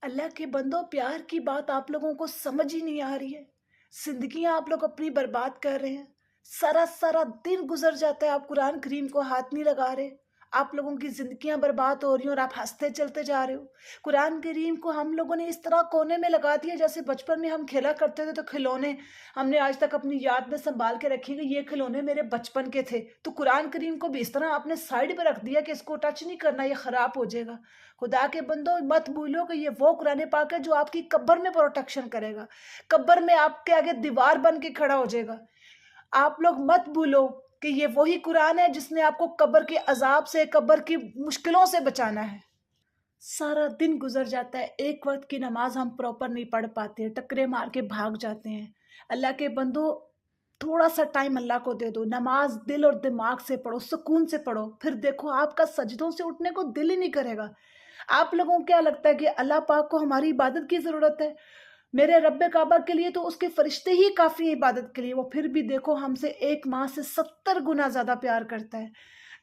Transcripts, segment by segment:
अल्लाह के बंदो, प्यार की बात आप लोगों को समझ ही नहीं आ रही है। जिंदगियां आप लोग अपनी बर्बाद कर रहे हैं। सारा सारा दिन गुजर जाता है, आप कुरान करीम को हाथ नहीं लगा रहे। आप लोगों की जिंदगियां बर्बाद हो रही हैं और आप हंसते चलते जा रहे हो। कुरान करीम को हम लोगों ने इस तरह कोने में लगा दिया जैसे बचपन में हम खेला करते थे, तो खिलौने हमने आज तक अपनी याद में संभाल के रखे कि ये खिलौने मेरे बचपन के थे। तो कुरान करीम को भी इस तरह आपने साइड पे रख दिया कि इसको टच नहीं करना, ये खराब हो जाएगा। खुदा के बंदो, मत भूलो कि ये वो कुरान पाक है जो आपकी कब्र में प्रोटेक्शन करेगा, कब्र में आपके आगे दीवार बन के खड़ा हो जाएगा। आप लोग मत भूलो कि ये वही कुरान है जिसने आपको कब्र के अजाब से, कब्र की मुश्किलों से बचाना है। सारा दिन गुजर जाता है, एक वक्त की नमाज हम प्रॉपर नहीं पढ़ पाते, टकरे मार के भाग जाते हैं। अल्लाह के बंदो, थोड़ा सा टाइम अल्लाह को दे दो, नमाज दिल और दिमाग से पढ़ो, सुकून से पढ़ो, फिर देखो आपका सजदों से उठने को दिल ही नहीं करेगा। आप लोगों को क्या लगता है कि अल्लाह पाक को हमारी इबादत की ज़रूरत है? मेरे रब्बे काबा के लिए तो उसके फरिश्ते ही काफ़ी है इबादत के लिए। वो फिर भी देखो हमसे एक माह से 70 गुना ज़्यादा प्यार करता है।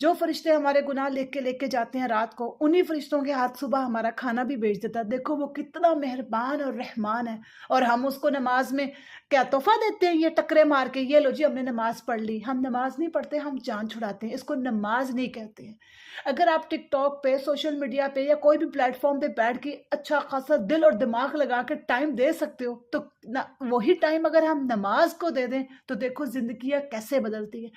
जो फरिश्ते हमारे गुनाह लेके जाते हैं रात को, उन्हीं फरिश्तों के हाथ सुबह हमारा खाना भी भेज देता है। देखो वो कितना मेहरबान और रहमान है। और हम उसको नमाज में क्या तोहफा देते हैं, ये टकरे मार के, ये लो जी हमने नमाज पढ़ ली। हम नमाज नहीं पढ़ते, हम जान छुड़ाते हैं। इसको नमाज नहीं कहते हैं। अगर आप टिकटॉक पे, सोशल मीडिया पे या कोई भी प्लेटफॉर्म पे बैठ के अच्छा खासा दिल और दिमाग लगा के टाइम दे सकते हो, तो वही टाइम अगर हम नमाज को दे दें तो देखो जिंदगियां कैसे बदलती है।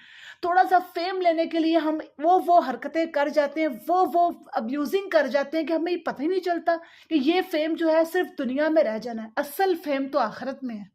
थोड़ा सा फेम लेने के लिए हम वो हरकतें कर जाते हैं, वो अब्यूजिंग कर जाते हैं कि हमें ये पता ही नहीं चलता कि ये फेम जो है सिर्फ दुनिया में रह जाना है, असल फेम तो आखिरत में है।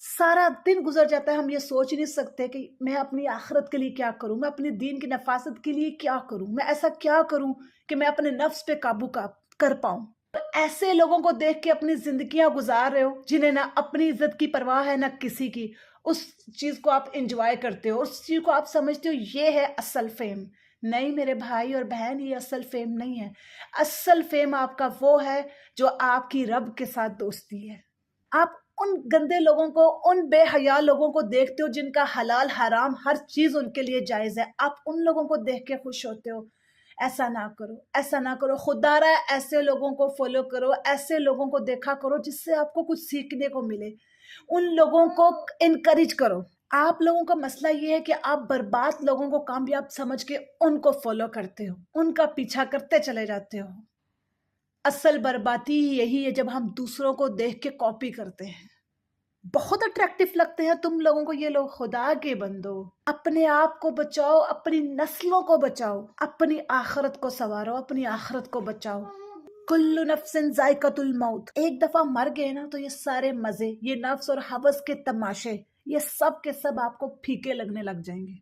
सारा दिन गुजर जाता है, हम ये सोच नहीं सकते कि मैं अपनी आखिरत के लिए क्या करूं, मैं अपने दीन की नफासत के लिए क्या करूं, मैं ऐसा क्या करूं कि मैं अपने नफ्स पे काबू कर पाऊं। तो ऐसे लोगों को देख के अपनी जिंदगियां गुजार रहे हो जिन्हें ना अपनी इज्जत की परवाह है ना किसी की। उस चीज को आप एंजॉय करते हो, उस चीज को आप समझते हो ये है असल फेम। नहीं मेरे भाई और बहन, ये असल फेम नहीं है। असल फेम आपका वो है जो आपकी रब के साथ दोस्ती है। आप उन गंदे लोगों को, उन बेहया लोगों को देखते हो जिनका हलाल हराम हर चीज उनके लिए जायज है, आप उन लोगों को देख के खुश होते हो। ऐसा ना करो, ऐसा ना करो, खुदारा ऐसे लोगों को फॉलो करो, ऐसे लोगों को देखा करो जिससे आपको कुछ सीखने को मिले। उन लोगों को इनकरेज करो। आप लोगों का मसला ये है कि आप बर्बाद लोगों को कामयाब समझ के उनको फॉलो करते हो, उनका पीछा करते चले जाते हो। असल बर्बादी ही यही है जब हम दूसरों को देख के कॉपी करते हैं। बहुत अट्रैक्टिव लगते हैं तुम लोगों को ये लोग, खुदा के बंदो। अपने आप को बचाओ, अपनी नस्लों को बचाओ, अपनी आखिरत को संवारो, अपनी आखिरत को बचाओ। कुल्लु नफ्सिन जायकातुल मौत। एक दफा मर गए ना तो ये सारे मजे, ये नफ्स और हवस के तमाशे, ये सब के सब आपको फीके लगने लग जाएंगे।